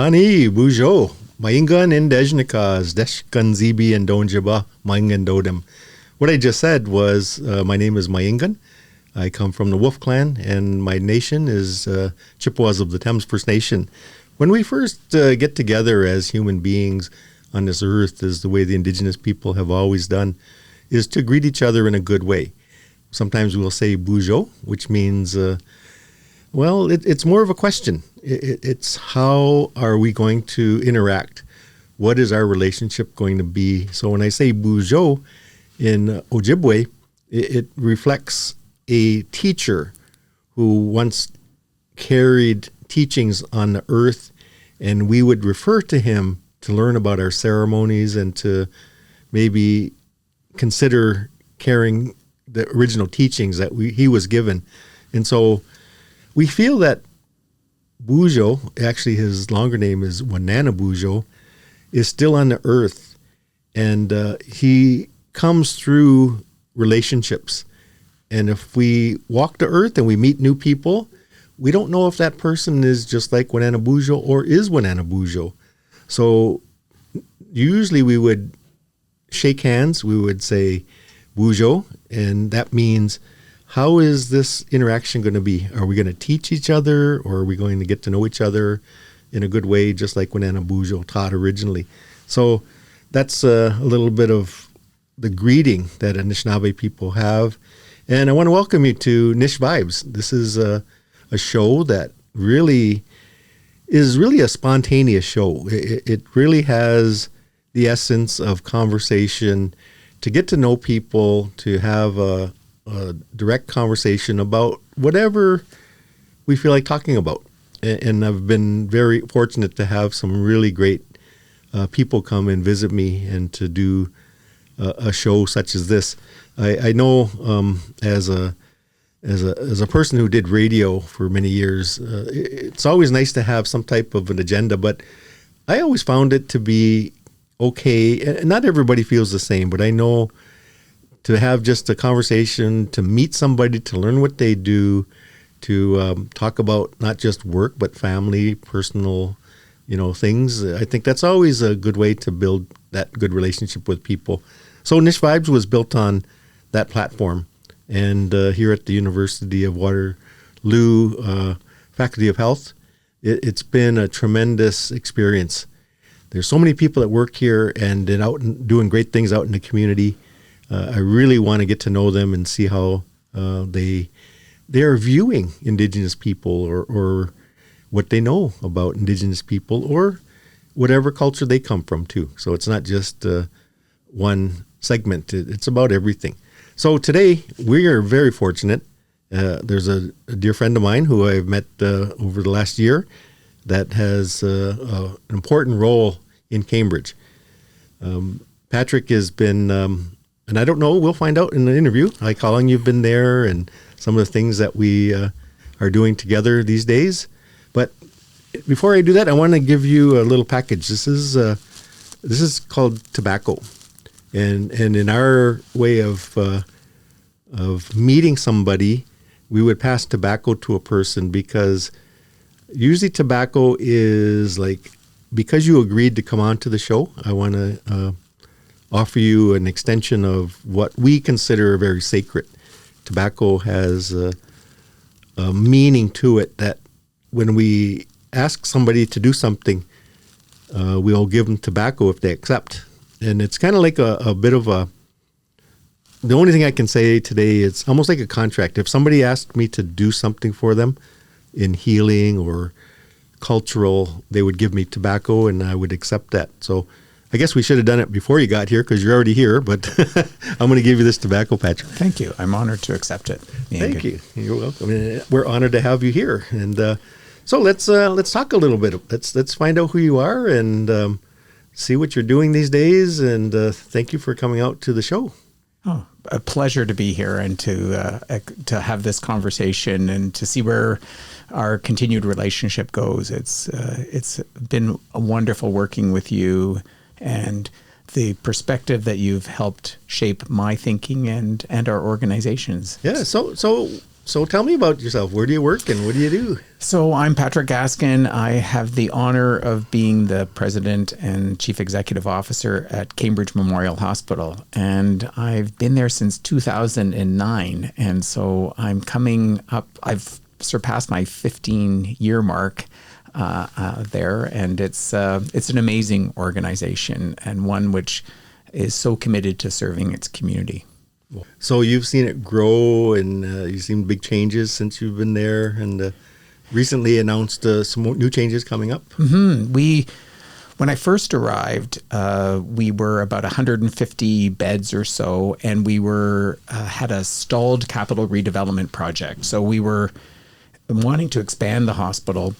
Ani, Bujo, Myeengun Endejnikas, Deshkan Zibi and Donjaba, Myeengun Dodem. What I just said was, my name is Myeengun. I come from the Wolf Clan, and my nation is Chippewas of the Thames First Nation. When we first get together as human beings on this earth, is the way the Indigenous people have always done, is to greet each other in a good way. Sometimes we'll say Bujo, which means, it's more of a question. It's how are we going to interact? What is our relationship going to be? So when I say Bujo in Ojibwe, it reflects a teacher who once carried teachings on the earth, and we would refer to him to learn about our ceremonies and to maybe consider carrying the original teachings that he was given. And so we feel that Bujo, actually his longer name is Wanana Bujo, is still on the earth, and he comes through relationships. And if we walk the earth and we meet new people, we don't know if that person is just like Wanana Bujo or is Wanana Bujo. So usually we would shake hands, we would say Bujo, and that means, how is this interaction going to be? Are we going to teach each other, or are we going to get to know each other in a good way, just like Wanana Bujo taught originally? So that's a little bit of the greeting that Anishinaabe people have. And I want to welcome you to Nish Vibes. This is a show that really is a spontaneous show. It really has the essence of conversation, to get to know people, to have a direct conversation about whatever we feel like talking about. And I've been very fortunate to have some really great people come and visit me and to do a show such as this. I know as a person who did radio for many years, it's always nice to have some type of an agenda, but I always found it to be okay. And not everybody feels the same, but I know to have just a conversation, to meet somebody, to learn what they do, to talk about not just work, but family, personal, things. I think that's always a good way to build that good relationship with people. So Nish Vibes was built on that platform. And here at the University of Waterloo Faculty of Health, it's been a tremendous experience. There's so many people that work here and out and doing great things out in the community. I really want to get to know them and see how they are viewing Indigenous people or what they know about Indigenous people or whatever culture they come from too. So it's not just one segment. It's about everything. So today we are very fortunate. There's a dear friend of mine who I've met over the last year that has an important role in Cambridge. Patrick has been, and I don't know, we'll find out in the interview, like how long you've been there and some of the things that we are doing together these days. But before I do that, I want to give you a little package. This is called tobacco. And in our way of meeting somebody, we would pass tobacco to a person, because usually tobacco is like, because you agreed to come on to the show, I want to offer you an extension of what we consider very sacred. Tobacco has a meaning to it that when we ask somebody to do something, we'll give them tobacco if they accept. And it's kind of like a bit of the only thing I can say today, it's almost like a contract. If somebody asked me to do something for them in healing or cultural, they would give me tobacco and I would accept that. So I guess we should have done it before you got here, because you're already here, but I'm going to give you this tobacco, Patrick. Thank you. I'm honored to accept it. Thank you. You're welcome. We're honored to have you here. And so let's talk a little bit. Let's find out who you are and see what you're doing these days. And thank you for coming out to the show. Oh, a pleasure to be here and to have this conversation and to see where our continued relationship goes. It's been wonderful working with you, and the perspective that you've helped shape my thinking and our organizations. Yeah. So So tell me about yourself. Where do you work and what do you do? So I'm Patrick Gaskin. I have the honor of being the president and chief executive officer at Cambridge Memorial Hospital. And I've been there since 2009. And so I'm coming up, I've surpassed my 15-year mark there. And it's an amazing organization and one which is so committed to serving its community. So you've seen it grow, and you've seen big changes since you've been there, and recently announced some more new changes coming up. Mm-hmm. When I first arrived, we were about 150 beds or so, and we had a stalled capital redevelopment project. So we were wanting to expand the hospital,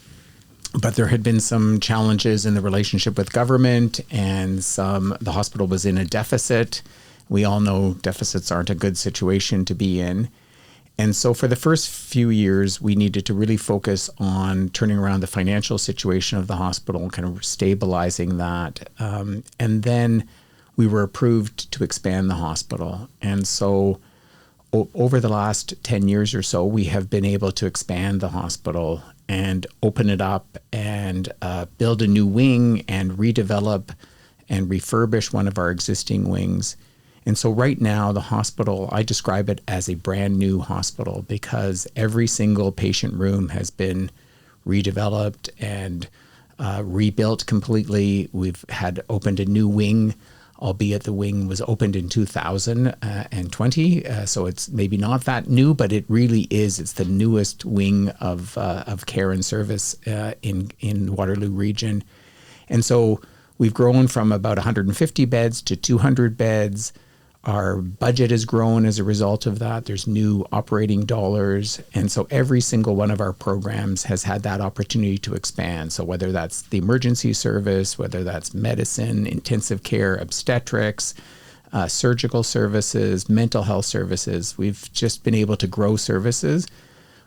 but there had been some challenges in the relationship with government, and the hospital was in a deficit. We all know deficits aren't a good situation to be in. And so for the first few years, we needed to really focus on turning around the financial situation of the hospital, kind of stabilizing that. And then we were approved to expand the hospital. And so over the last 10 years or so, we have been able to expand the hospital and open it up and build a new wing and redevelop and refurbish one of our existing wings. And so right now, the hospital, I describe it as a brand new hospital because every single patient room has been redeveloped and rebuilt completely. We've had opened a new wing, albeit the wing was opened in 2020. So it's maybe not that new, but it really is. It's the newest wing of care and service in Waterloo region. And so we've grown from about 150 beds to 200 beds. Our budget has grown as a result of that. There's new operating dollars. And so every single one of our programs has had that opportunity to expand. So whether that's the emergency service, whether that's medicine, intensive care, obstetrics, surgical services, mental health services, we've just been able to grow services,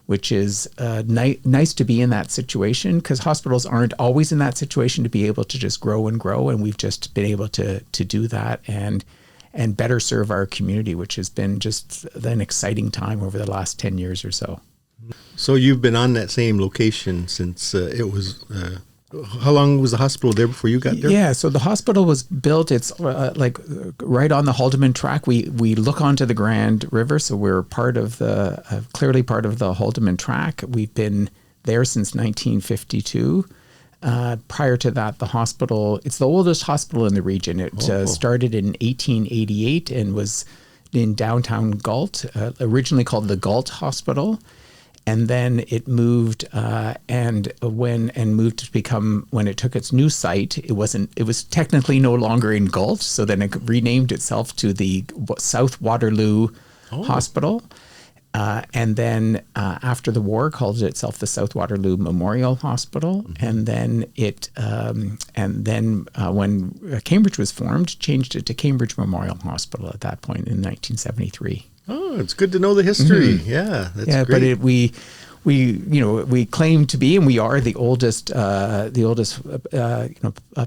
which is nice to be in that situation because hospitals aren't always in that situation to be able to just grow and grow. And we've just been able to do that and better serve our community, which has been just an exciting time over the last 10 years or so. So you've been on that same location since it was, how long was the hospital there before you got there? Yeah, so the hospital was built, it's like right on the Haldeman track. We look onto the Grand River, so we're clearly part of the Haldeman track. We've been there since 1952. Prior to that, the hospital, it's the oldest hospital in the region. It started in 1888 and was in downtown Galt, originally called the Galt Hospital. And then it moved moved to become, when it took its new site, it was technically no longer in Galt. So then it renamed itself to the South Waterloo Hospital. And then after the war, called itself the South Waterloo Memorial Hospital. Mm-hmm. And then when Cambridge was formed, changed it to Cambridge Memorial Hospital at that point in 1973. Oh, it's good to know the history. Mm-hmm. Yeah, that's great. But we claim to be, and we are the oldest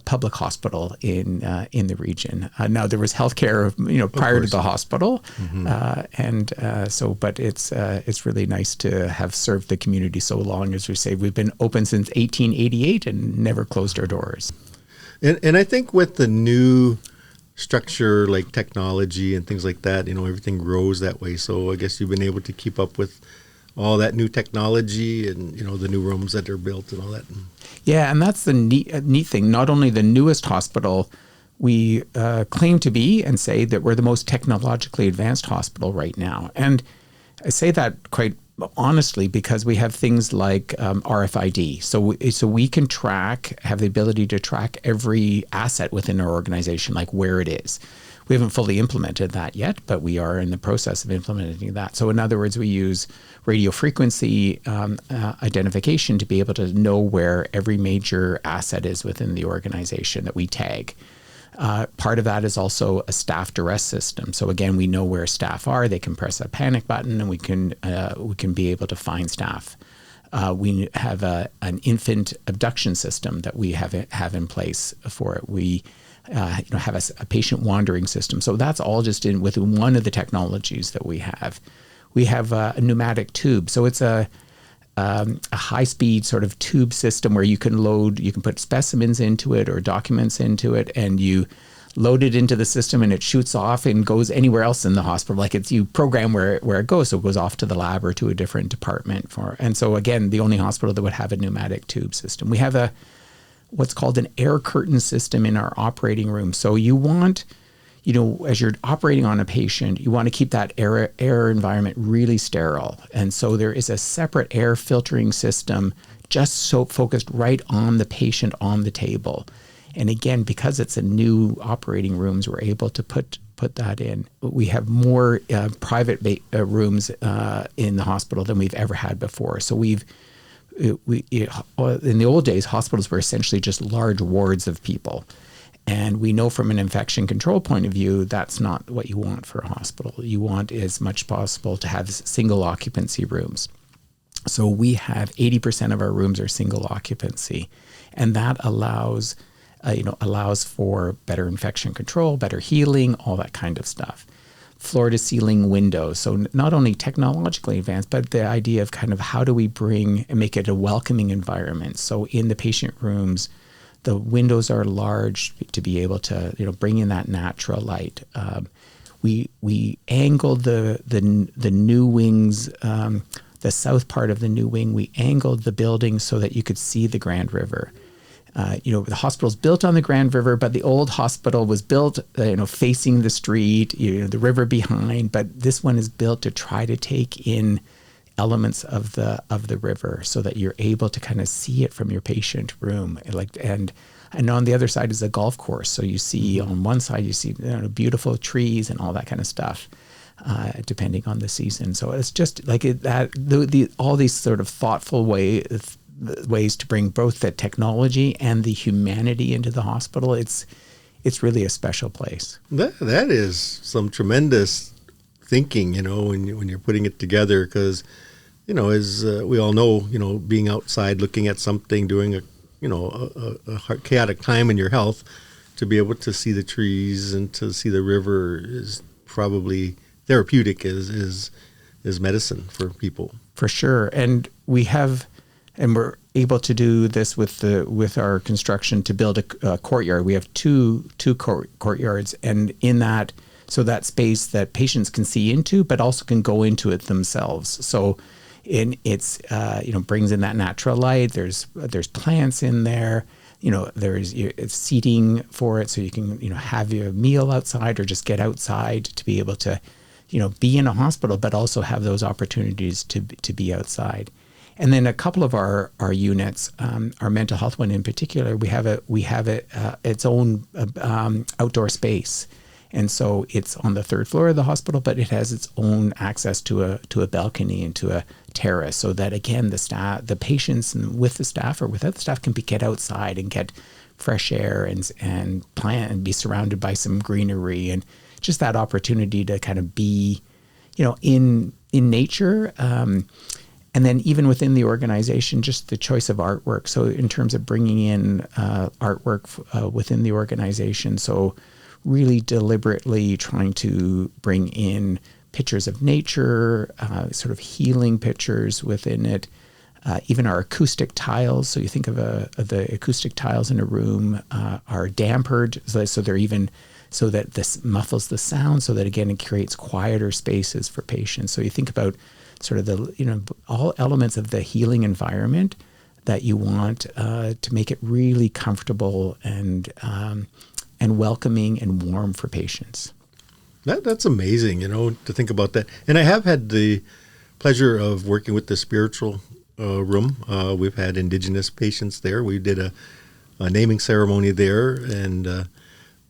public hospital in the region. Now there was healthcare, prior to the hospital, mm-hmm. But it's really nice to have served the community so long. As we say, we've been open since 1888 and never closed our doors. And I think with the new structure like technology and things like that, everything grows that way. So I guess you've been able to keep up with all that new technology and, the new rooms that are built and all that. Yeah, and that's the neat thing. Not only the newest hospital, we claim to be and say that we're the most technologically advanced hospital right now. And I say that quite honestly because we have things like RFID. So we can have the ability to track every asset within our organization, like where it is. We haven't fully implemented that yet, but we are in the process of implementing that. So in other words, we use radio frequency identification to be able to know where every major asset is within the organization that we tag. Part of that is also a staff duress system. So again, we know where staff are. They can press a panic button, and we can be able to find staff. We have an infant abduction system that we have in place for it. We have a patient wandering system. So that's all just within one of the technologies that we have. we have a pneumatic tube. So it's a high-speed sort of tube system where you can put specimens into it or documents into it, and you load it into the system and it shoots off and goes anywhere else in the hospital. Like you program where it goes. So it goes off to the lab or to a different department and so again, the only hospital that would have a pneumatic tube system. We have what's called an air curtain system in our operating room. So you want, as you're operating on a patient, you want to keep that air environment really sterile. And so there is a separate air filtering system just so focused right on the patient on the table. And again, because it's a new operating rooms, we're able to put that in. We have more private rooms in the hospital than we've ever had before. So in the old days, hospitals were essentially just large wards of people. And we know from an infection control point of view, that's not what you want for a hospital. You want as much possible to have single occupancy rooms. So we have 80% of our rooms are single occupancy. And that allows for better infection control, better healing, all that kind of stuff. Floor to ceiling windows. So not only technologically advanced, but the idea of kind of how do we bring and make it a welcoming environment. So in the patient rooms, the windows are large to be able to, bring in that natural light. We angled the new wings, the south part of the new wing. We angled the building so that you could see the Grand River. The hospital's built on the Grand River, but the old hospital was built, facing the street, the river behind. But this one is built to try to take in elements of the river so that you're able to kind of see it from your patient room. And on the other side is a golf course. So you see on one side, you see beautiful trees and all that kind of stuff, depending on the season. So it's just like all these sort of thoughtful ways to bring both the technology and the humanity into the hospital. It's really a special place. That is some tremendous thinking, when you're putting it together, because, as we all know, being outside, looking at something, doing a chaotic time in your health, to be able to see the trees and to see the river is probably therapeutic as medicine for people. For sure. And we're able to do this with our construction to build a courtyard. We have two courtyards, and in that, so that space that patients can see into, but also can go into it themselves. So it's brings in that natural light. There's plants in there. There's seating for it, so you can have your meal outside or just get outside to be able to be in a hospital, but also have those opportunities to be outside. And then a couple of our units, our mental health one in particular, we have its own outdoor space, and so it's on the third floor of the hospital, but it has its own access to a balcony and to a terrace, so that again the patients with the staff or without the staff can get outside and get fresh air and plant and be surrounded by some greenery, and just that opportunity to kind of be, in nature. And then even within the organization, just the choice of artwork. So in terms of bringing in artwork within the organization, so really deliberately trying to bring in pictures of nature, sort of healing pictures within it. Even our acoustic tiles. So you think of the acoustic tiles in a room are dampered, so they're even so that this muffles the sound, so that again it creates quieter spaces for patients. So you think about sort of all elements of the healing environment that you want to make it really comfortable and welcoming and warm for patients. That's amazing, to think about that. And I have had the pleasure of working with the spiritual room. We've had Indigenous patients there. We did a naming ceremony there and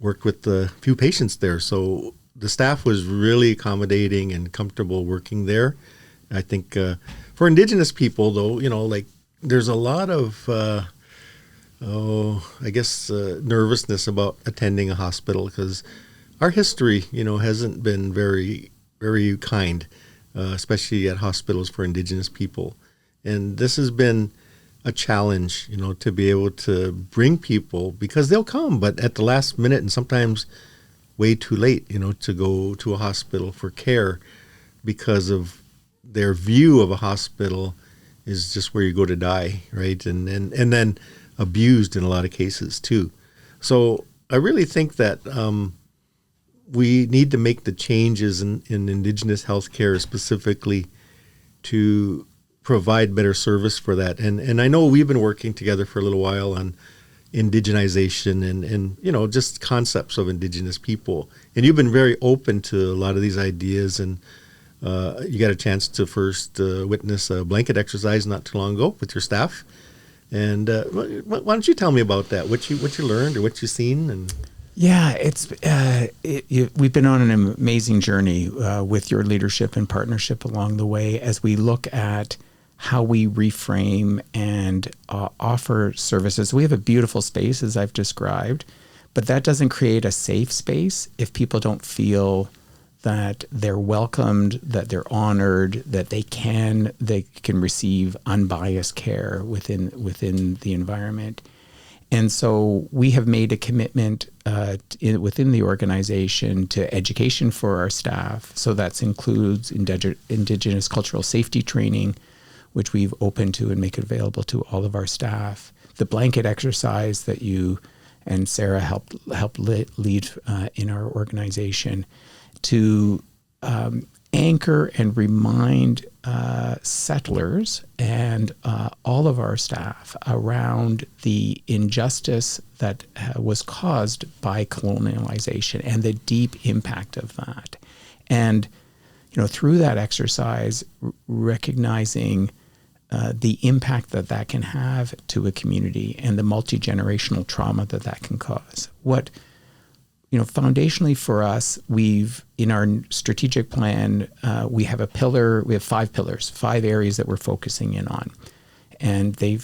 worked with a few patients there. So the staff was really accommodating and comfortable working there. I think for Indigenous people, though, there's a lot of, nervousness about attending a hospital because our history, hasn't been very, very kind, especially at hospitals for Indigenous people. And this has been a challenge, to be able to bring people, because they'll come, but at the last minute and sometimes way too late, to go to a hospital for care because of their view of a hospital is just where you go to die, right? And then abused in a lot of cases too. So I really think that we need to make the changes in Indigenous healthcare specifically to provide better service for that. And I know we've been working together for a little while on indigenization and you know, just concepts of Indigenous people. And you've been very open to a lot of these ideas, and you got a chance to first witness a blanket exercise not too long ago with your staff. And why don't you tell me about that? What you learned or what you seen? And yeah, we've been on an amazing journey with your leadership and partnership along the way as we look at how we reframe and offer services. We have a beautiful space, as I've described, but that doesn't create a safe space if people don't feel that they're welcomed, that they're honored, that they can receive unbiased care within the environment. And so we have made a commitment within the organization to education for our staff. So that includes Indigenous cultural safety training, which we've opened to and make available to all of our staff. The blanket exercise that you and Sarah helped lead in our organization to anchor and remind settlers and all of our staff around the injustice that was caused by colonialization and the deep impact of that. And, you know, through that exercise, recognizing the impact that can have to a community and the multi-generational trauma that can cause. What, you know, foundationally for us, in our strategic plan, we have 5 pillars, 5 areas that we're focusing in on. And they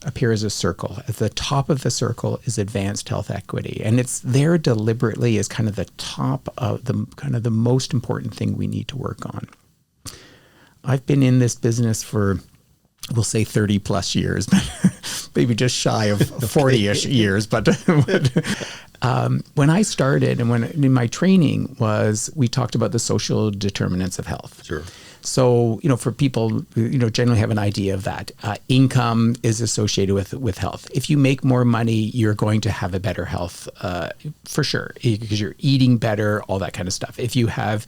appear as a circle. At the top of the circle is advanced health equity. And it's there deliberately as kind of the top of the most important thing we need to work on. I've been in this business for, we'll say 30 plus years, but maybe just shy of 40-ish years. But when I started and when in my training we talked about the social determinants of health. Sure. So, you know, for people, you know, generally have an idea of that. Income is associated with health. If you make more money, you're going to have a better health for sure, because you're eating better, all that kind of stuff. If you have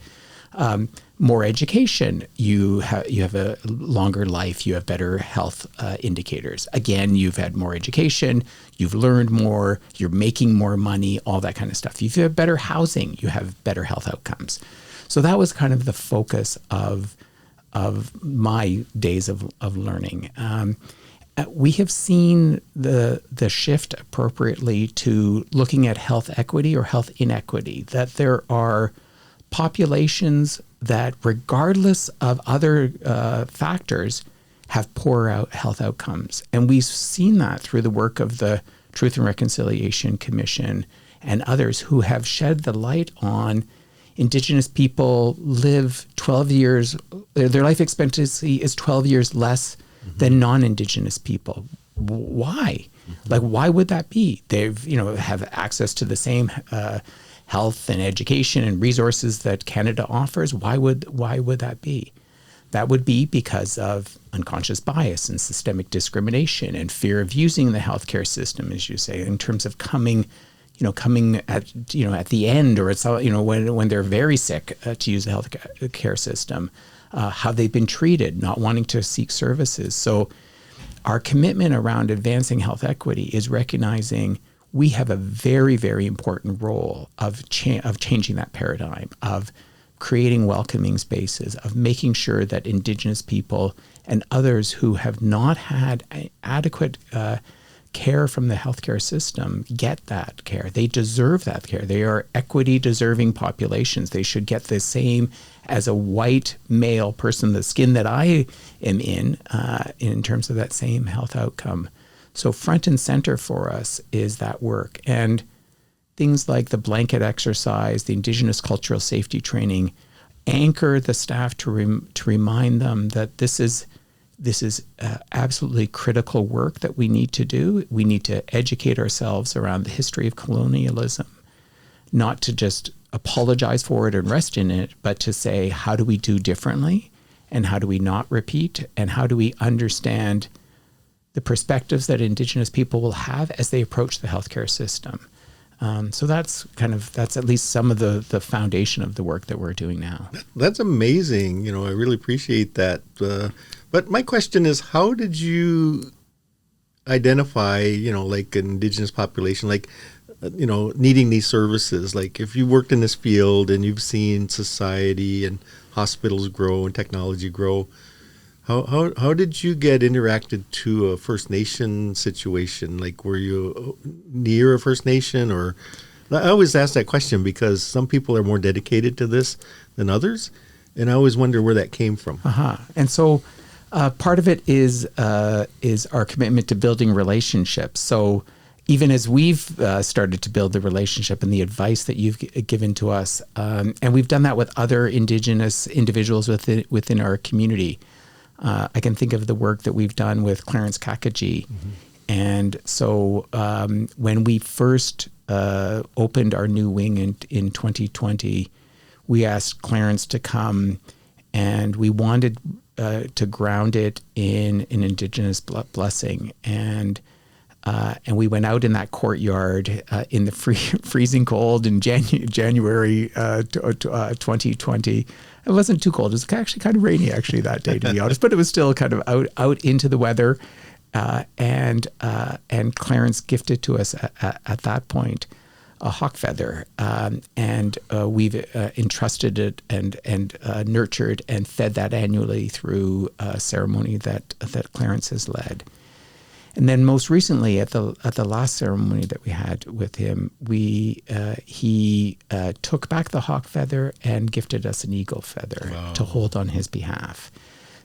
more education, you have a longer life, you have better health indicators. Again, you've had more education, you've learned more, you're making more money, all that kind of stuff. If you have better housing, you have better health outcomes. So that was kind of the focus of my days of learning. We have seen the shift appropriately to looking at health equity or health inequity, that there are populations that, regardless of other factors, have poor health outcomes. And we've seen that through the work of the Truth and Reconciliation Commission and others who have shed the light on Indigenous people live 12 years, their life expectancy is 12 years less than non-Indigenous people. Why? Like, why would that be? They've, you know, have access to the same health and education and resources that Canada offers. Why would that be? That would be because of unconscious bias and systemic discrimination and fear of using the healthcare system, as you say, in terms of coming at the end, or it's, you know, when they're very sick to use the healthcare system, how they've been treated, not wanting to seek services. So our commitment around advancing health equity is recognizing we have a very, very important role of changing that paradigm, of creating welcoming spaces, of making sure that Indigenous people and others who have not had adequate care from the healthcare system get that care. They deserve that care. They are equity-deserving populations. They should get the same as a white male person, the skin that I am in terms of that same health outcome. So front and center for us is that work. And things like the blanket exercise, the Indigenous cultural safety training, anchor the staff to remind them that this is absolutely critical work that we need to do. We need to educate ourselves around the history of colonialism, not to just apologize for it and rest in it, but to say, how do we do differently? and how do we not repeat, and how do we understand the perspectives that Indigenous people will have as they approach the healthcare system. So that's at least some of the foundation of the work that we're doing now. That's amazing. I really appreciate that. But my question is, how did you identify, like an Indigenous population, like, needing these services? Like if you worked in this field and you've seen society and hospitals grow and technology grow, how did you get interacted to a First Nation situation? Like, were you near a First Nation? Or I always ask that question because some people are more dedicated to this than others, and I always wonder where that came from. And so part of it is our commitment to building relationships. So even as we've started to build the relationship and the advice that you've given to us, and we've done that with other Indigenous individuals within our community. I can think of the work that we've done with Clarence Kakagi. Mm-hmm. And so when we first opened our new wing in 2020, we asked Clarence to come, and we wanted to ground it in an Indigenous blessing. And we went out in that courtyard in the freezing cold in January 2020. It wasn't too cold. It was actually kind of rainy that day, to be honest, but it was still kind of out into the weather. And Clarence gifted to us at that point a hawk feather, and we've entrusted it and nurtured and fed that annually through a ceremony that Clarence has led. And then most recently, at the last ceremony that we had with him, he took back the hawk feather and gifted us an eagle feather. Wow. To hold on his behalf.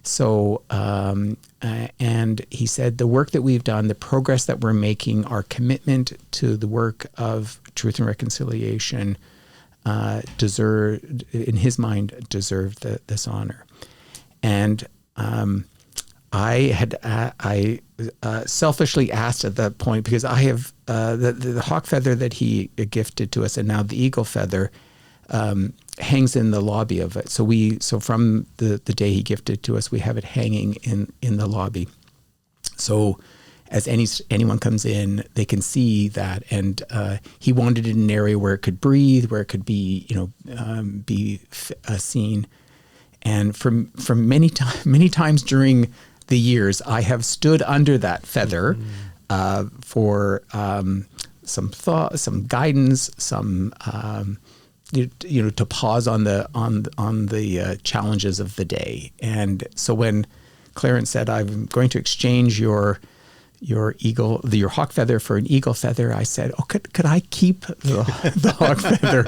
So, and he said the work that we've done, the progress that we're making, our commitment to the work of truth and reconciliation, deserved this honor. And I selfishly asked at that point, because I have the hawk feather that he gifted to us, and now the eagle feather hangs in the lobby of it. So from the day he gifted to us, we have it hanging in the lobby. So as anyone comes in, they can see that. And he wanted it in an area where it could breathe, where it could be seen. And from many times during the years, I have stood under that feather for some thought, some guidance, some to pause on the challenges of the day. And so when Clarence said, "I'm going to exchange your hawk feather for an eagle feather," I said, "Oh, could I keep the hawk feather?"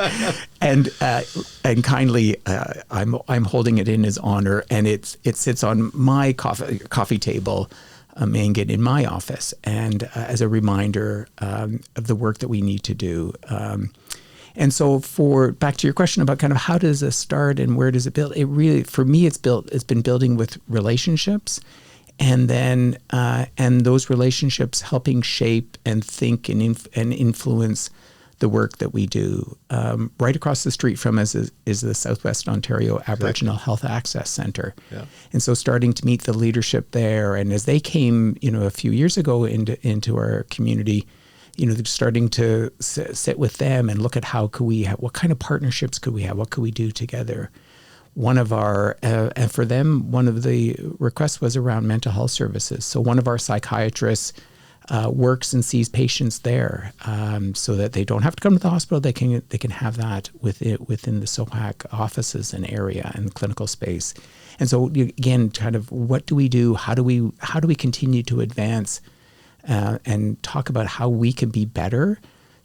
And kindly, I'm holding it in his honor, and it sits on my coffee table, Myeengun, in my office, and as a reminder of the work that we need to do. And so, back to your question about kind of how does this start and where does it build? It really, for me, it's been building with relationships. And then, and those relationships helping shape and think and influence the work that we do. Right across the street from us is the Southwest Ontario Aboriginal Health Access Centre. Yeah. And so starting to meet the leadership there, and as they came, a few years ago into our community, starting to sit with them and look at what kind of partnerships could we have? What could we do together? One of our, and for them, one of the requests was around mental health services. So one of our psychiatrists works and sees patients there, so that they don't have to come to the hospital. They can have that within the SOHAC offices and area and clinical space. And so again, kind of what do we do? How do we continue to advance and talk about how we can be better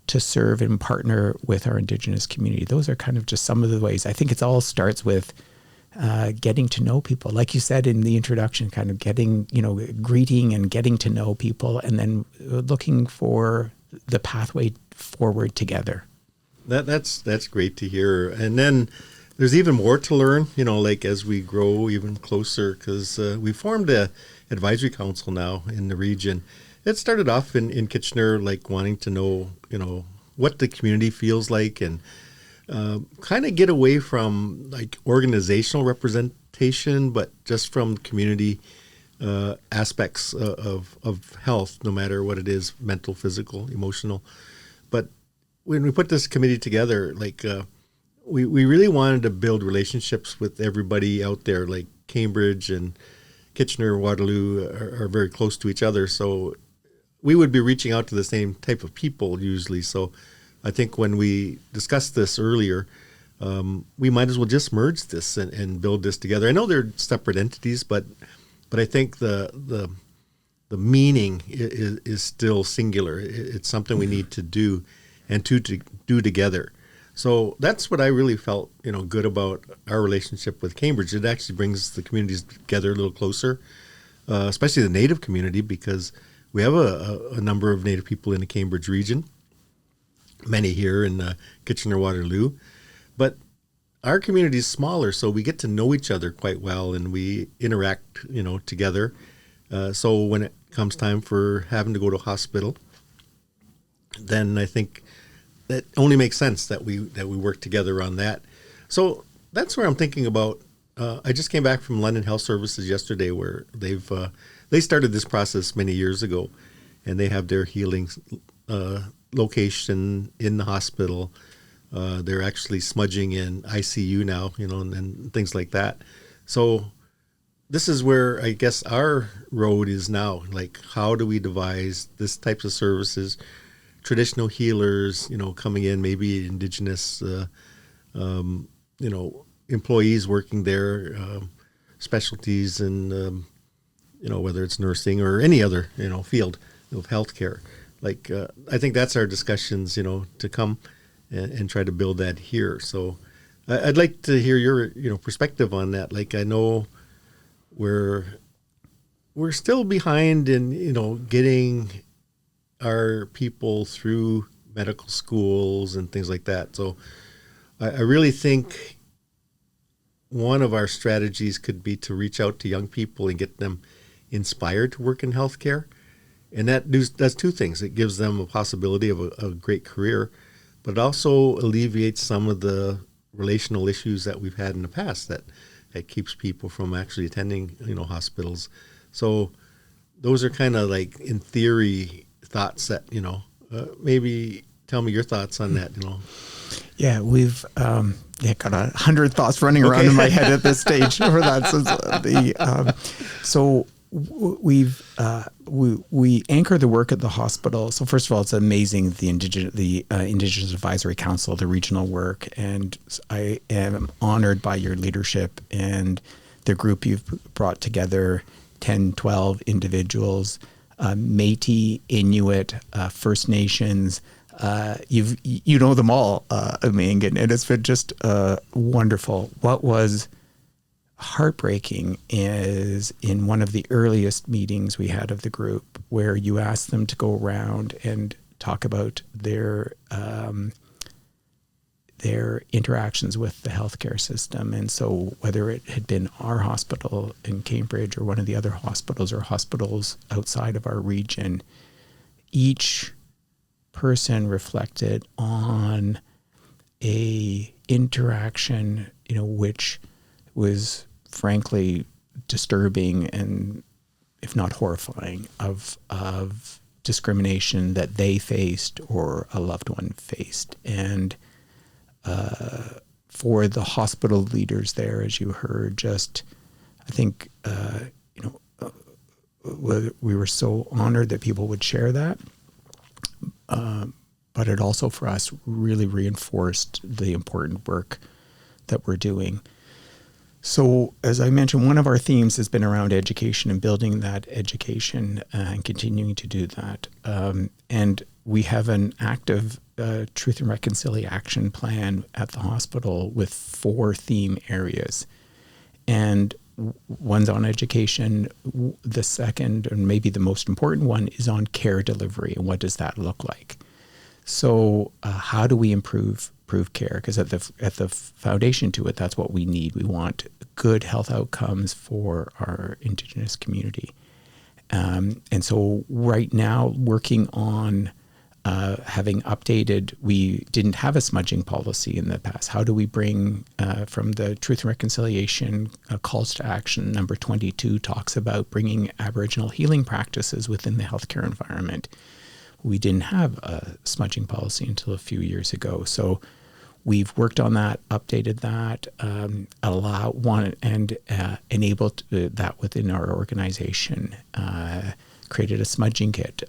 to serve and partner with our Indigenous community? Those are kind of just some of the ways. I think it all starts with getting to know people. Like you said in the introduction, kind of greeting and getting to know people, and then looking for the pathway forward together. That's great to hear. And then there's even more to learn, like as we grow even closer, because we formed a advisory council now in the region. It started off in Kitchener, like wanting to know, what the community feels like, and kind of get away from like organizational consultation, but just from community aspects of health, no matter what it is, mental, physical, emotional. But when we put this committee together, we really wanted to build relationships with everybody out there. Like Cambridge and Kitchener, Waterloo are very close to each other. So we would be reaching out to the same type of people usually. So I think when we discussed this earlier, we might as well just merge this and build this together. I know they're separate entities, but I think the meaning is still singular. It's something we need to do and to do together. So that's what I really felt, good about our relationship with Cambridge. It actually brings the communities together a little closer, especially the Native community, because we have a number of Native people in the Cambridge region, many here in Kitchener-Waterloo. But our community is smaller, so we get to know each other quite well, and we interact, together. So when it comes time for having to go to a hospital, then I think that only makes sense that we work together on that. So that's where I'm thinking about. I just came back from London Health Services yesterday, where they started this process many years ago, and they have their healing location in the hospital. They're actually smudging in ICU now, and things like that. So this is where I guess our road is now. Like, how do we devise this types of services, traditional healers, coming in, maybe Indigenous, employees working there, specialties, and whether it's nursing or any other, field of healthcare. I think that's our discussions, to come and try to build that here. So I'd like to hear your, perspective on that. I know we're still behind in, getting our people through medical schools and things like that. So I really think one of our strategies could be to reach out to young people and get them inspired to work in healthcare. And that does two things. It gives them a possibility of a great career, but it also alleviates some of the relational issues that we've had in the past that keeps people from actually attending, hospitals. So those are kind of in theory thoughts that, maybe tell me your thoughts on that, Yeah, we've got 100 thoughts running around in my head at this stage for that. So we anchor the work at the hospital. So first of all, it's amazing the Indigenous Advisory Council, the regional work, and I am honored by your leadership and the group you've brought together, 10, 12 individuals, Métis, Inuit, First Nations. You know them all, Myeengun, and it's been just wonderful. What was heartbreaking is in one of the earliest meetings we had of the group, where you asked them to go around and talk about their interactions with the healthcare system. And so whether it had been our hospital in Cambridge or one of the other hospitals or hospitals outside of our region, each person reflected on a interaction, which was frankly disturbing and, if not horrifying, of discrimination that they faced or a loved one faced. And for the hospital leaders there, as you heard, I think, we were so honored that people would share that. But it also, for us, really reinforced the important work that we're doing. So, as I mentioned, one of our themes has been around education and building that education and continuing to do that. And we have an active Truth and Reconciliation Action Plan at the hospital with 4 theme areas. And one's on education. The second, and maybe the most important one, is on care delivery. And what does that look like? So how do we improve care? Because at the foundation to it, that's what we need. We want good health outcomes for our Indigenous community. And so right now, working on having updated, we didn't have a smudging policy in the past. How do we bring from the Truth and Reconciliation calls to action, number 22 talks about bringing Aboriginal healing practices within the healthcare environment. We didn't have a smudging policy until a few years ago. So we've worked on that, updated that, enabled that within our organization. Created a smudging kit,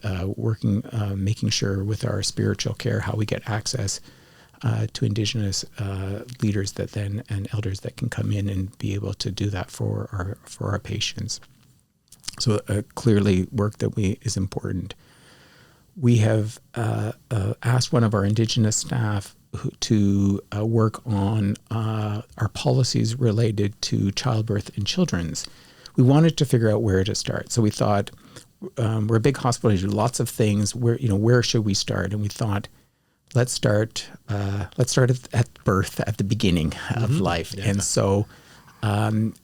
making sure with our spiritual care how we get access to Indigenous leaders and elders that can come in and be able to do that for our patients. So clearly, work that is important. We have asked one of our Indigenous staff to work on our policies related to childbirth and children's. We wanted to figure out where to start, so we thought. We're a big hospital. We do lots of things. Where should we start? And we thought, let's start at birth, at the beginning of life. Yeah. And so, and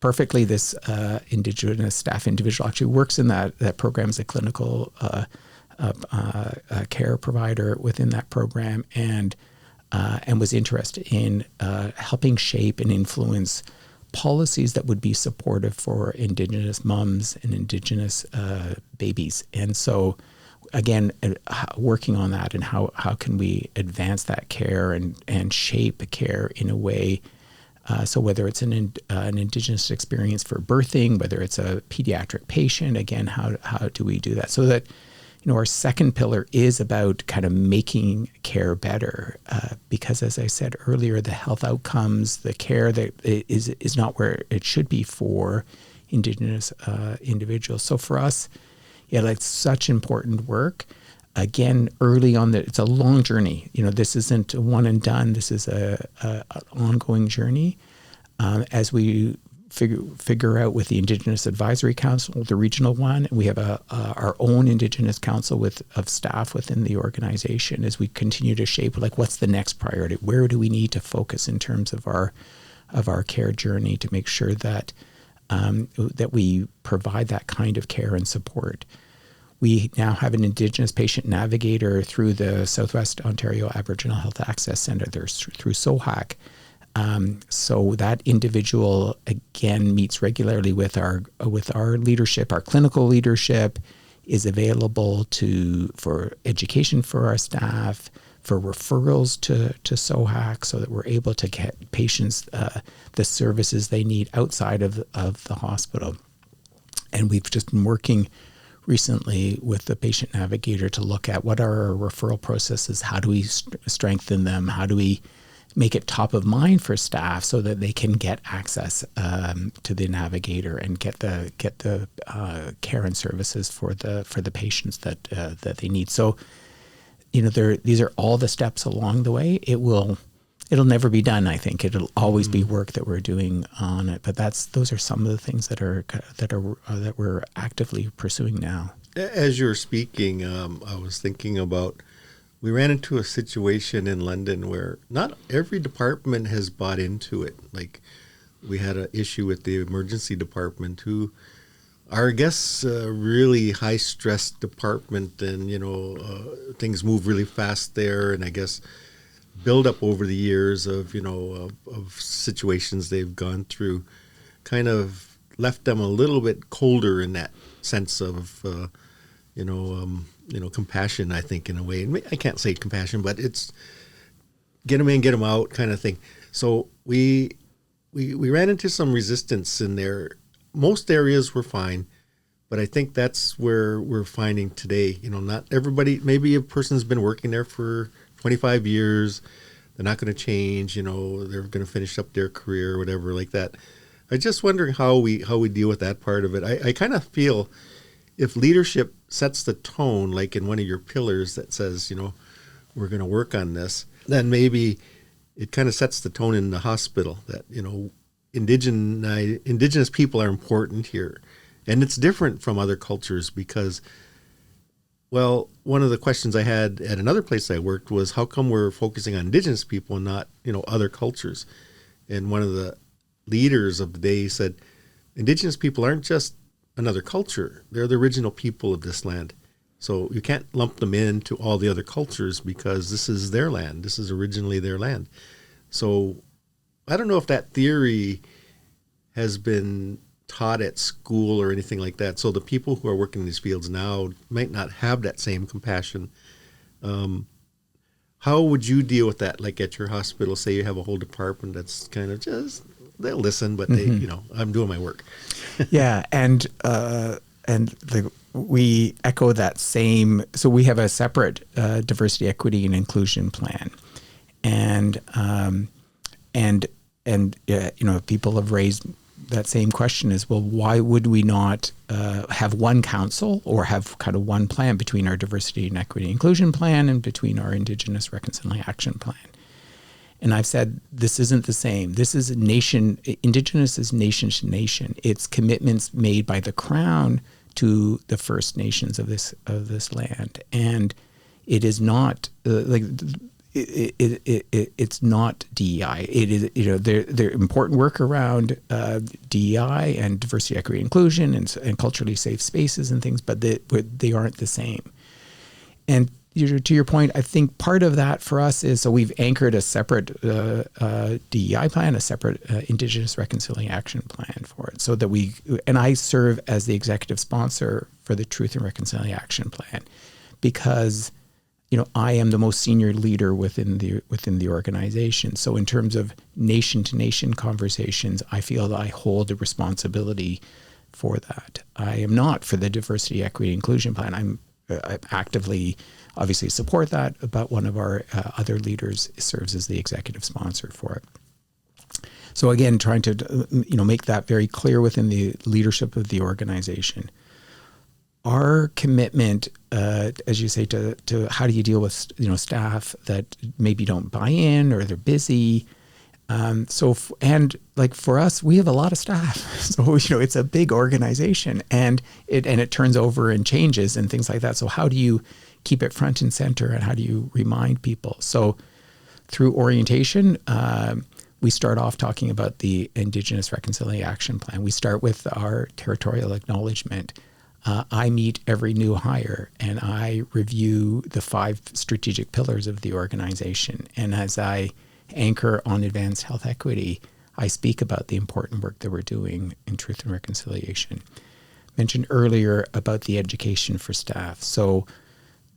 perfectly, this Indigenous staff individual actually works in that program as a clinical care provider within that program, and was interested in helping shape and influence policies that would be supportive for Indigenous moms and Indigenous babies. And so, again, working on that and how can we advance that care and shape care in a way, so whether it's an Indigenous experience for birthing, whether it's a pediatric patient, again, how do we do that? So that, our second pillar is about kind of making care better, because as I said earlier, the health outcomes, the care that is not where it should be for Indigenous individuals. So for us, it's such important work. Again, early on, it's a long journey. This isn't a one and done. This is an ongoing journey. As we figure out with the Indigenous Advisory Council, the regional one, and we have our own Indigenous Council of staff within the organization as we continue to shape what's the next priority? Where do we need to focus in terms of our care journey to make sure that that we provide that kind of care and support? We now have an Indigenous patient navigator through the Southwest Ontario Aboriginal Health Access Centre. There's through SOHAC. So that individual again meets regularly with our leadership. Our clinical leadership is available for education for our staff, for referrals to SOHAC, so that we're able to get patients the services they need outside of the hospital. And we've just been working recently with the patient navigator to look at what are our referral processes, how do we strengthen them, how do we make it top of mind for staff so that they can get access to the navigator and get the care and services for the patients that they need. So, these are all the steps along the way. It'll never be done. I think it'll always be work that we're doing on it. But those are some of the things that we're actively pursuing now. As you're speaking, I was thinking about. We ran into a situation in London where not every department has bought into it. Like, we had an issue with the emergency department, who are, I guess, a really high-stress department, and, things move really fast there, and I guess build up over the years of situations they've gone through kind of left them a little bit colder in that sense of, compassion, I think, in a way. I can't say compassion, but it's get them in, get them out kind of thing. So we ran into some resistance in there. Most areas were fine, but I think that's where we're finding today. Not everybody, maybe a person's been working there for 25 years. They're not going to change, they're going to finish up their career or whatever like that. I just wondering how we deal with that part of it. I kind of feel if leadership sets the tone, like in one of your pillars that says, we're going to work on this, then maybe it kind of sets the tone in the hospital that, Indigenous people are important here. And it's different from other cultures because, well, one of the questions I had at another place I worked was, how come we're focusing on Indigenous people and not, other cultures? And one of the leaders of the day said, Indigenous people aren't just another culture. They're the original people of this land. So you can't lump them into all the other cultures because this is their land. This is originally their land. So I don't know if that theory has been taught at school or anything like that. So the people who are working in these fields now might not have that same compassion. How would you deal with that? Like at your hospital, say you have a whole department that's kind of just, they'll listen, but they, I'm doing my work. Yeah. We echo that same. So we have a separate diversity, equity, and inclusion plan, and people have raised that same question as well. Why would we not have one council or have kind of one plan between our diversity and equity inclusion plan and between our Indigenous Reconciliation Action Plan? And I've said this isn't the same. This is Indigenous is nation to nation. It's commitments made by the Crown to the First Nations of this land, and it is not it's not DEI. It is there important work around DEI and diversity, equity, inclusion, and culturally safe spaces and things, but they aren't the same. And to your point, I think part of that for us is, so we've anchored a separate DEI plan, a separate Indigenous Reconciliation Action Plan for it, so that and I serve as the executive sponsor for the Truth and Reconciliation Action Plan, because I am the most senior leader within the organization. So in terms of nation to nation conversations, I feel that I hold a responsibility for that. I am not for the diversity, equity, inclusion plan. I actively obviously support that, but one of our other leaders serves as the executive sponsor for it. So again, trying to make that very clear within the leadership of the organization. Our commitment, as you say, to how do you deal with staff that maybe don't buy in or they're busy. For us, we have a lot of staff, so it's a big organization, and it turns over and changes and things like that. So how do you keep it front and center, and how do you remind people? So through orientation, we start off talking about the Indigenous Reconciliation Action Plan. We start with our territorial acknowledgement. I meet every new hire and I review the 5 strategic pillars of the organization. And as I anchor on advanced health equity, I speak about the important work that we're doing in truth and reconciliation. Mentioned earlier about the education for staff. So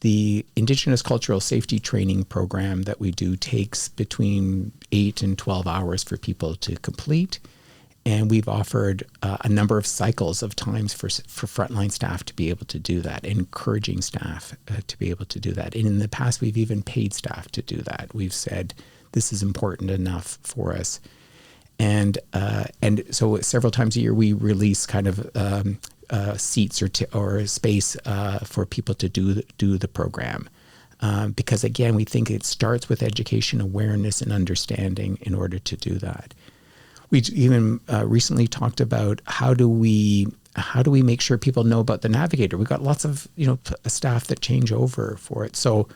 the Indigenous Cultural Safety Training program that we do takes between 8 and 12 hours for people to complete. And we've offered a number of cycles of times for frontline staff to be able to do that, encouraging staff to be able to do that. And in the past, we've even paid staff to do that. We've said, this is important enough for us. And so several times a year, we release kind of seats or space for people to do the program. Because again, we think it starts with education, awareness, and understanding in order to do that. We even recently talked about how do we make sure people know about the Navigator. We've got lots of staff that change over for it. So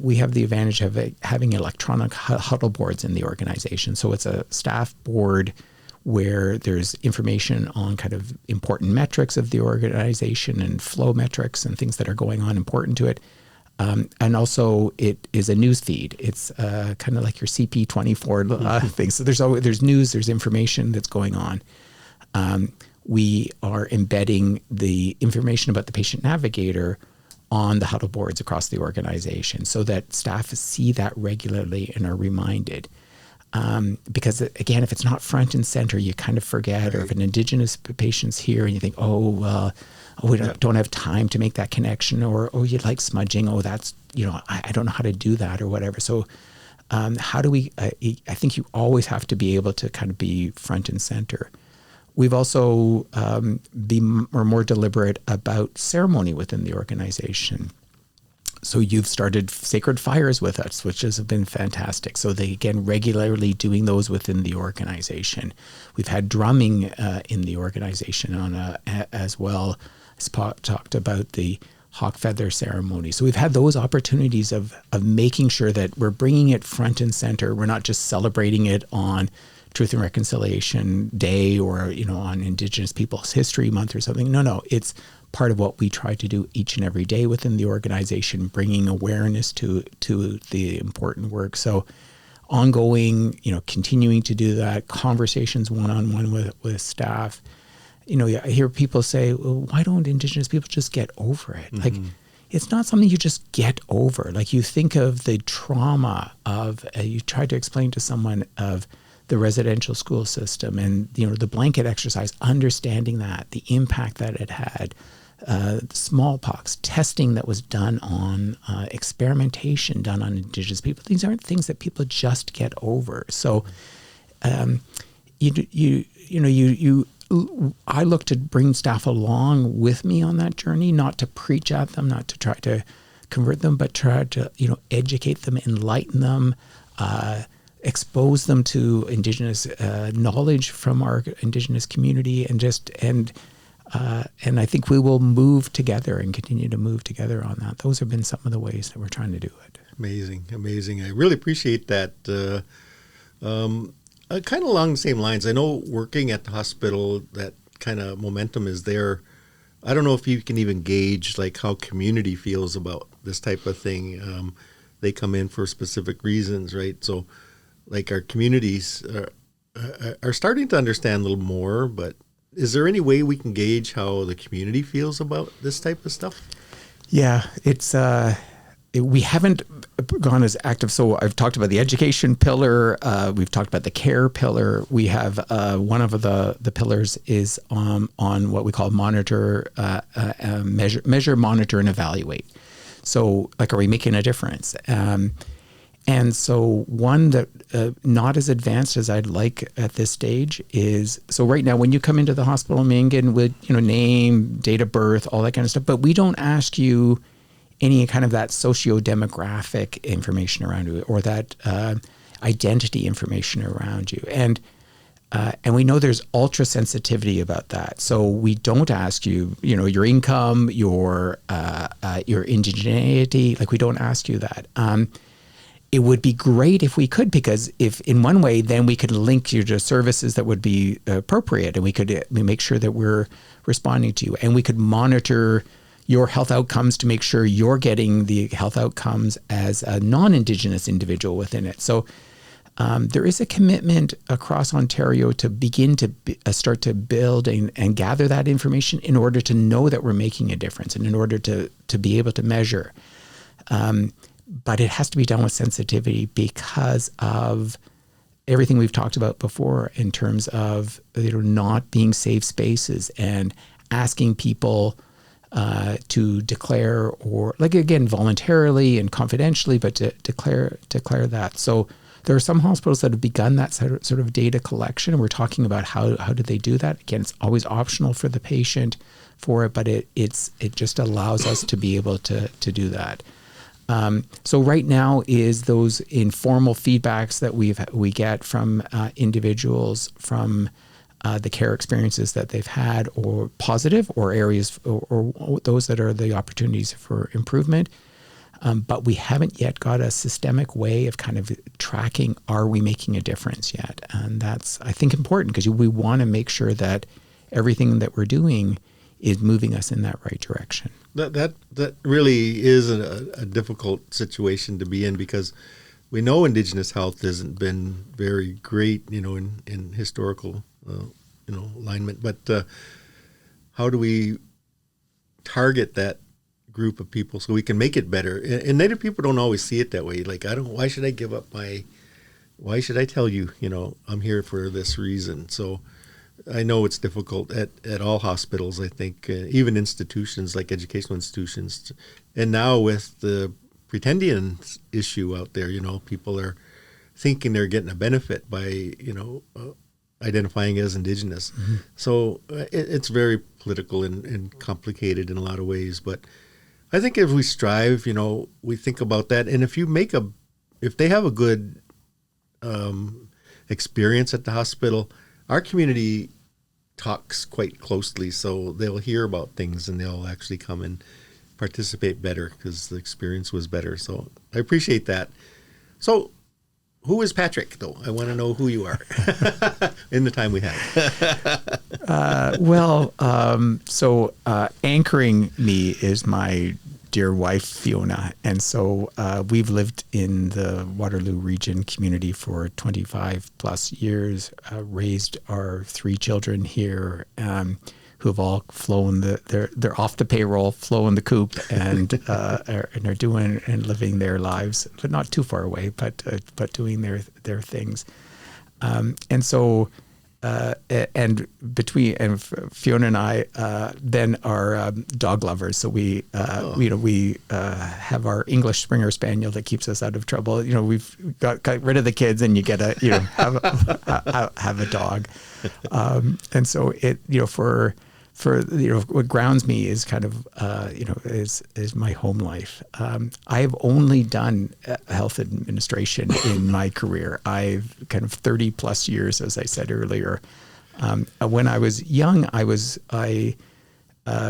we have the advantage of having electronic huddle boards in the organization. So it's a staff board where there's information on kind of important metrics of the organization and flow metrics and things that are going on important to it. And also it is a news feed. It's kind of like your CP24 thing. So there's news, there's information that's going on. We are embedding the information about the patient navigator on the huddle boards across the organization so that staff see that regularly and are reminded. Because again, if it's not front and center, you kind of forget, or if an Indigenous patient's here and you think, we don't have time to make that connection, or you like smudging. That's, I don't know how to do that or whatever. So how do we, I think you always have to be able to kind of be front and center. We've also been more deliberate about ceremony within the organization. So you've started sacred fires with us, which has been fantastic. So they, again, regularly doing those within the organization. We've had drumming in the organization as well. Talked about the hawk feather ceremony. So we've had those opportunities of making sure that we're bringing it front and center. We're not just celebrating it on Truth and Reconciliation Day or, on Indigenous Peoples History Month or something. No, it's part of what we try to do each and every day within the organization, bringing awareness to the important work. So ongoing, continuing to do that, conversations one-on-one with staff. I hear people say, well, why don't Indigenous people just get over it? Mm-hmm. Like, it's not something you just get over. Like, you think of the trauma of, you try to explain to someone of the residential school system and, the blanket exercise, understanding that, the impact that it had, smallpox, testing that was done on, experimentation done on Indigenous people. These aren't things that people just get over. So, I look to bring staff along with me on that journey, not to preach at them, not to try to convert them, but try to, educate them, enlighten them, expose them to Indigenous knowledge from our Indigenous community, and I think we will move together and continue to move together on that. Those have been some of the ways that we're trying to do it. Amazing. I really appreciate that. Kind of along the same lines, I know working at the hospital, that kind of momentum is there. I don't know if you can even gauge like how community feels about this type of thing. They come in for specific reasons, right? So like our communities are starting to understand a little more, but is there any way we can gauge how the community feels about this type of stuff? Yeah, it's we haven't gone as active. So I've talked about the education pillar. We've talked about the care pillar. We have one of the pillars is on what we call monitor, measure, monitor, and evaluate. So, like, are we making a difference? And so one that not as advanced as I'd like at this stage is, so right now when you come into the hospital, Myeengun, with name, date of birth, all that kind of stuff, but we don't ask you any kind of that socio-demographic information around you or that identity information around you. And we know there's ultra sensitivity about that. So we don't ask you, your income, your indigeneity, like we don't ask you that. It would be great if we could, because if in one way, then we could link you to services that would be appropriate, and we could make sure that we're responding to you, and we could monitor your health outcomes to make sure you're getting the health outcomes as a non-Indigenous individual within it. So there is a commitment across Ontario to begin to start to build and gather that information in order to know that we're making a difference and in order to be able to measure. But it has to be done with sensitivity because of everything we've talked about before in terms of not being safe spaces and asking people to declare, or like, again, voluntarily and confidentially, but to declare that. So there are some hospitals that have begun that sort of data collection, and we're talking about how do they do that. Again, it's always optional for the patient for it, but it just allows us to be able to do that. So right now is those informal feedbacks that we get from individuals from the care experiences that they've had, or positive, or areas, or those that are the opportunities for improvement. But we haven't yet got a systemic way of kind of tracking, are we making a difference yet? And that's, I think, important, because we want to make sure that everything that we're doing is moving us in that right direction. That really is a difficult situation to be in, because we know Indigenous health hasn't been very great, in historical, alignment. But how do we target that group of people so we can make it better? And Native people don't always see it that way. Like, why should I give up why should I tell you, I'm here for this reason? So I know it's difficult at all hospitals, I think, even institutions like educational institutions. And now with the pretendian issue out there, people are thinking they're getting a benefit by, identifying as Indigenous. Mm-hmm. So it's very political and complicated in a lot of ways. But I think if we strive, we think about that. And if they have a good experience at the hospital, our community talks quite closely, so they'll hear about things and they'll actually come and participate better because the experience was better. So I appreciate that. So who is Patrick, though? I want to know who you are in the time we have. So anchoring me is my dear wife, Fiona. And so we've lived in the Waterloo region community for 25 plus years, raised our 3 children here, who have all flown they're off the payroll, flown the coop, and are doing and living their lives, but not too far away, but doing their things. And so, and Fiona and I then are dog lovers. So we have our English Springer Spaniel that keeps us out of trouble. We've got rid of the kids, and you get have a dog. And so it for what grounds me is kind of is my home life. I've only done health administration in my career. I've kind of 30 plus years, as I said earlier. When I was young, I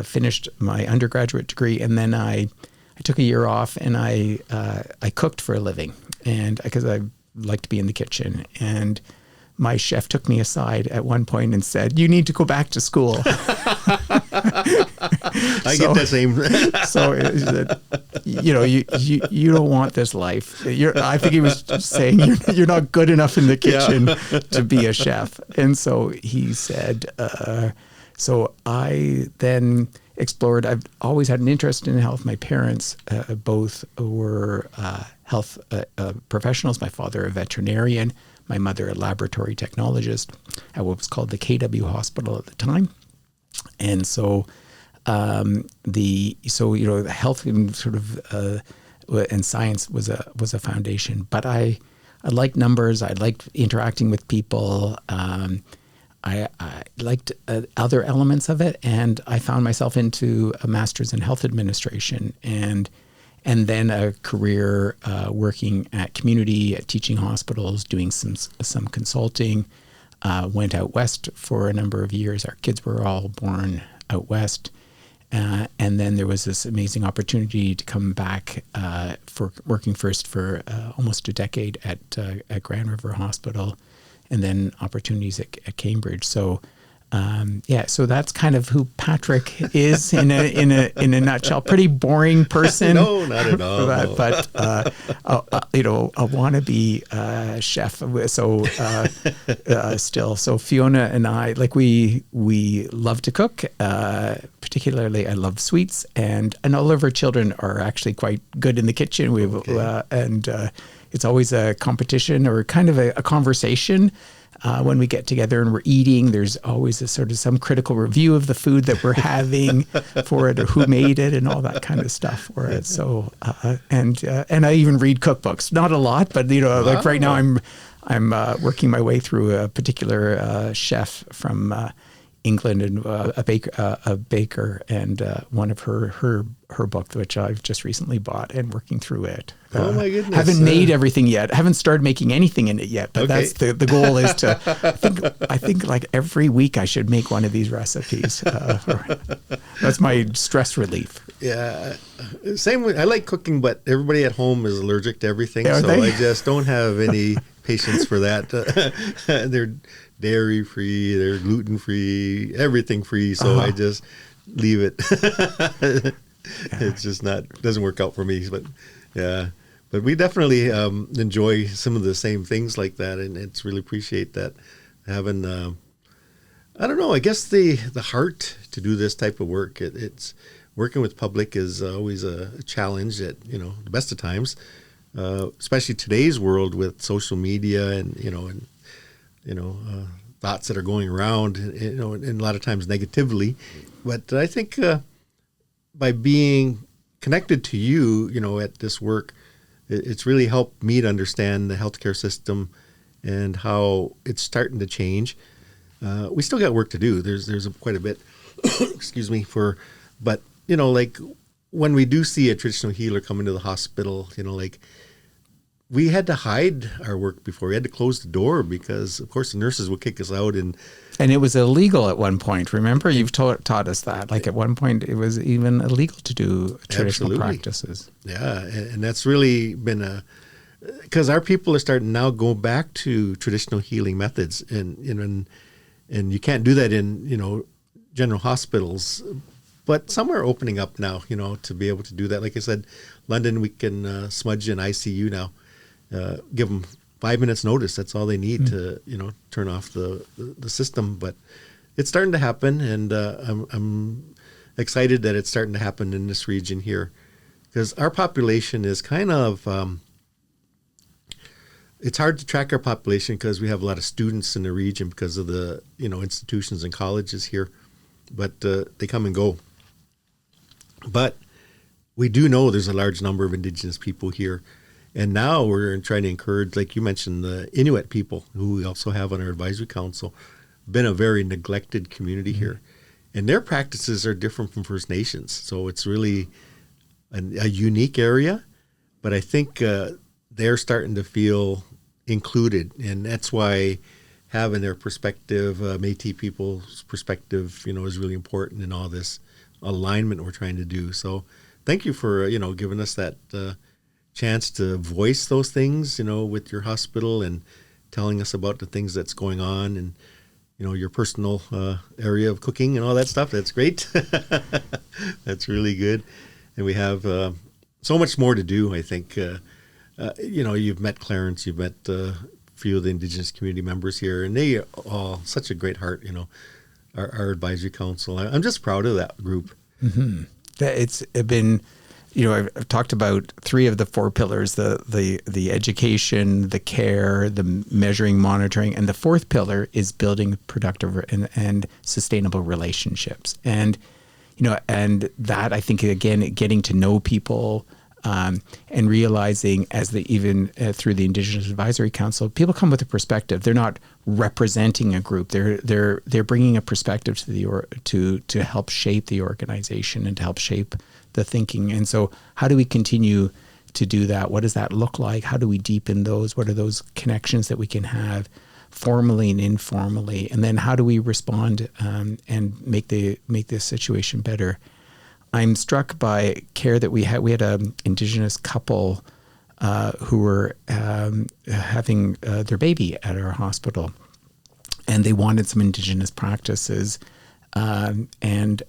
finished my undergraduate degree, and then I took a year off, and I cooked for a living, and because I like to be in the kitchen. And my chef took me aside at one point and said, "You need to go back to school." I get that same. So he said, you don't want this life. I think he was saying you're not good enough in the kitchen to be a chef. And so he said, so I then explored. I've always had an interest in health. My parents both were health professionals. My father, a veterinarian. My mother, a laboratory technologist at what was called the KW Hospital at the time. And so the health and sort of and science was a foundation. But I liked numbers. I liked interacting with people. I liked other elements of it, and I found myself into a master's in health administration and then a career working at community, at teaching hospitals, doing some consulting. Went out west for a number of years. Our kids were all born out west. And then there was this amazing opportunity to come back for working first for almost a decade at Grand River Hospital, and then opportunities at Cambridge. So so that's kind of who Patrick is in a nutshell. Pretty boring person. No, not at all. But a wannabe chef. So still, so Fiona and I, we love to cook. Particularly, I love sweets, and all of our children are actually quite good in the kitchen. It's always a competition or kind of a conversation. When we get together and we're eating, there's always a sort of some critical review of the food that we're having for it, or who made it, and all that kind of stuff for it. So, and I even read cookbooks, not a lot, but like right now I'm working my way through a particular chef from England, and a baker, and one of her book, which I've just recently bought, and working through it. Oh my goodness! Haven't made everything yet. Haven't started making anything in it yet. But that's the goal is to. I think like every week I should make one of these recipes. That's my stress relief. Yeah, same way. I like cooking, but everybody at home is allergic to everything, Are so they? I just don't have any patience for that. They're dairy free, they're gluten free, everything free. So I just leave it. It's just doesn't work out for me. But but we definitely enjoy some of the same things like that, and it's really appreciate that having. I don't know. I guess the heart to do this type of work. It's working with public is always a challenge at the best of times, especially today's world with social media and thoughts that are going around, and a lot of times negatively. But I think by being connected to you, at this work, it's really helped me to understand the healthcare system and how it's starting to change. We still got work to do. There's quite a bit, excuse me, but like when we do see a traditional healer come into the hospital, we had to hide our work before. We had to close the door because, of course, the nurses would kick us out. And it was illegal at one point. Remember, you've taught us that. Like at one point, it was even illegal to do traditional practices. Yeah, and that's really been a because our people are starting now go back to traditional healing methods, and you can't do that in general hospitals, but some are opening up now, to be able to do that. Like I said, London, we can smudge in ICU now, give them 5 minutes notice. That's all they need to turn off the system. But it's starting to happen, and I'm excited that it's starting to happen in this region here, because our population is kind of it's hard to track our population because we have a lot of students in the region because of the institutions and colleges here, but they come and go. But we do know there's a large number of Indigenous people here, and now we're trying to encourage, like you mentioned, the Inuit people, who we also have on our advisory council, been a very neglected community here, and their practices are different from First Nations. So it's really a unique area, but I think they're starting to feel included, and that's why having their perspective, Métis people's perspective, is really important in all this alignment we're trying to do. So thank you for giving us that chance to voice those things, with your hospital, and telling us about the things that's going on, and your personal area of cooking and all that stuff. That's great. That's really good. And we have so much more to do, I think. You've met Clarence, you've met a few of the Indigenous community members here, and they are all such a great heart, our advisory council. I'm just proud of that group. Mm-hmm. It's been, I've talked about 3 of the 4 pillars, the education, the care, the measuring, monitoring, and the 4th pillar is building productive and sustainable relationships. And, and that, I think, again, getting to know people, and realizing even through the Indigenous Advisory Council, people come with a perspective. They're not representing a group. They're bringing a perspective to help shape the organization and to help shape the thinking. And so, how do we continue to do that? What does that look like? How do we deepen those? What are those connections that we can have formally and informally? And then how do we respond and make this situation better? I'm struck by care that we had. We had an Indigenous couple who were having their baby at our hospital, and they wanted some Indigenous practices, and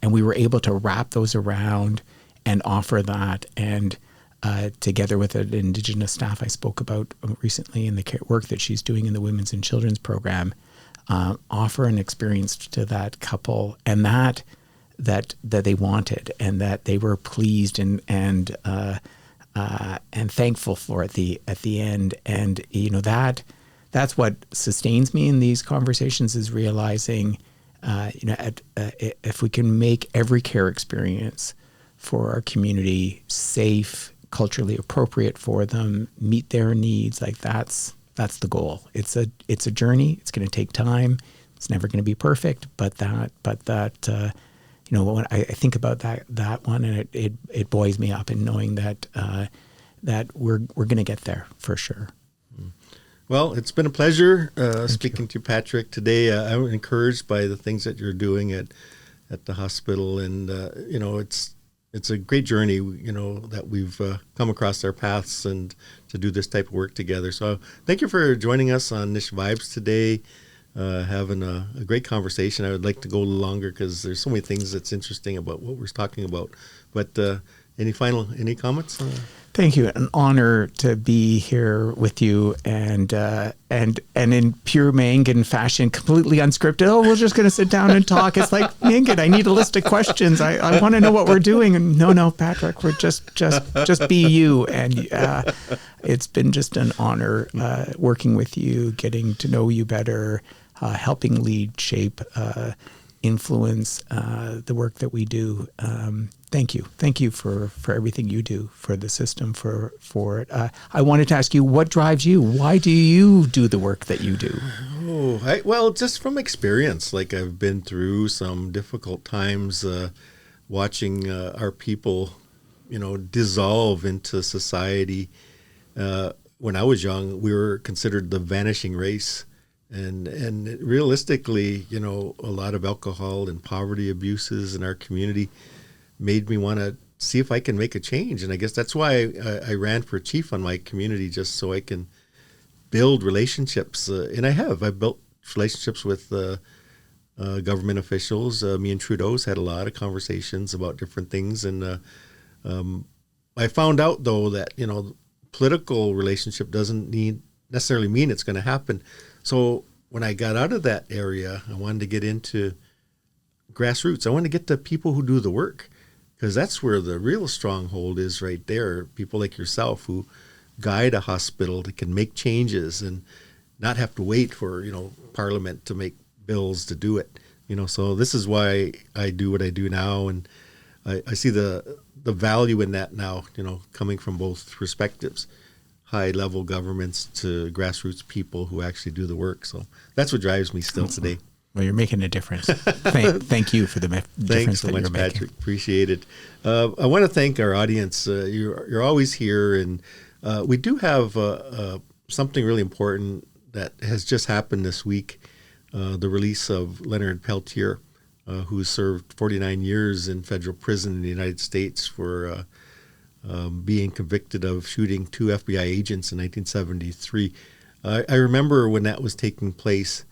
we were able to wrap those around and offer that. And together with an Indigenous staff I spoke about recently in the care work that she's doing in the Women's and Children's program, offer an experience to that couple, and that they wanted, and that they were pleased and thankful for at the end. And that's what sustains me in these conversations, is realizing if we can make every care experience for our community safe, culturally appropriate for them, meet their needs, like that's the goal. It's a journey. It's going to take time. It's never going to be perfect, but that when I think about that one, and it buoys me up in knowing that we're going to get there for sure. Well, it's been a pleasure speaking to you, Patrick, today. I'm encouraged by the things that you're doing at the hospital, and it's a great journey, that we've come across our paths and to do this type of work together. So thank you for joining us on Nish Vibes today. Having a great conversation. I would like to go a little longer because there's so many things that's interesting about what we're talking about. But any comments? Thank you. An honor to be here with you, and in pure Myeengun fashion, completely unscripted. Oh, we're just going to sit down and talk. It's like, Myeengun, I need a list of questions. I want to know what we're doing. And no, Patrick, we're just be you. And it's been just an honor working with you, getting to know you better, helping lead, shape, influence the work that we do. Thank you for everything you do for the system, for it. I wanted to ask you, what drives you? Why do you do the work that you do? Well, just from experience, like I've been through some difficult times, watching our people, dissolve into society. When I was young, we were considered the vanishing race. And realistically, a lot of alcohol and poverty abuses in our community made me want to see if I can make a change. And I guess that's why I ran for chief on my community, just so I can build relationships. And I've built relationships with government officials. Me and Trudeau's had a lot of conversations about different things. And I found out, though, that, political relationship doesn't necessarily mean it's going to happen. So when I got out of that area, I wanted to get into grassroots. I wanted to get to people who do the work, because that's where the real stronghold is, right there. People like yourself who guide a hospital that can make changes and not have to wait for, Parliament to make bills to do it. So this is why I do what I do now. And I see the value in that now, coming from both perspectives, high-level governments to grassroots people who actually do the work. So that's what drives me still today. Well, you're making a difference. Thank you for the difference. Thanks so much, Patrick. Appreciate it. I want to thank our audience. You're always here, and we do have something really important that has just happened this week, the release of Leonard Peltier, who served 49 years in federal prison in the United States for being convicted of shooting 2 FBI agents in 1973. I remember when that was taking place,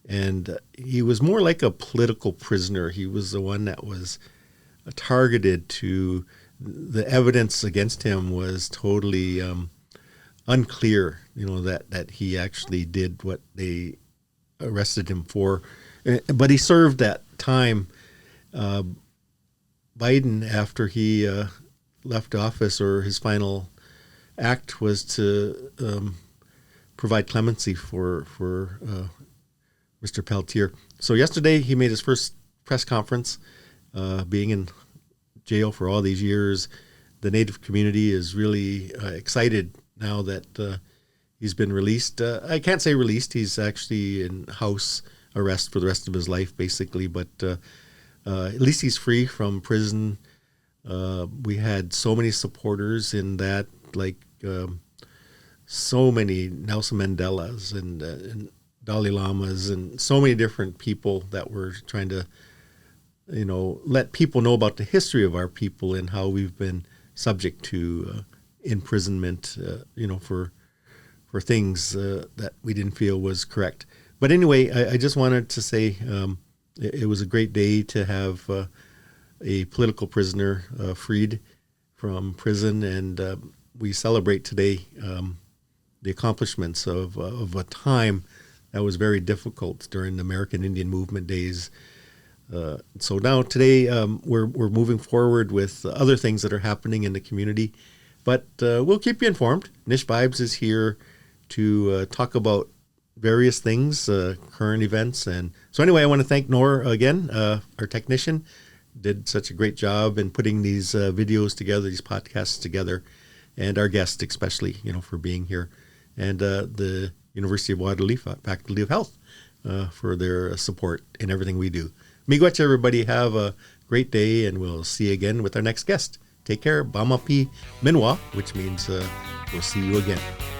and he was more like a political prisoner. He was the one that was targeted to. The evidence against him was totally unclear, that he actually did what they arrested him for. But he served that time. Biden, after he left office, or his final act was to provide clemency for Mr. Peltier. So yesterday he made his first press conference, being in jail for all these years. The Native community is really excited now that he's been released. I can't say released. He's actually in house arrest for the rest of his life, basically. But at least he's free from prison. We had so many supporters in that, like so many Nelson Mandelas and Dalai Lamas, and so many different people that were trying to, let people know about the history of our people and how we've been subject to imprisonment, for things that we didn't feel was correct. But anyway, I just wanted to say it was a great day to have a political prisoner freed from prison, and we celebrate today the accomplishments of a time that was very difficult during the American Indian Movement days. So now today we're moving forward with other things that are happening in the community, but we'll keep you informed. Nish Vibes is here to talk about various things, current events. And so anyway, I want to thank Nora again, our technician. Did such a great job in putting these videos together, these podcasts together, and our guest especially, for being here. And the University of Waterloo Faculty of Health for their support in everything we do. Miigwech, everybody. Have a great day, and we'll see you again with our next guest. Take care. Bamapi Minwa, which means we'll see you again.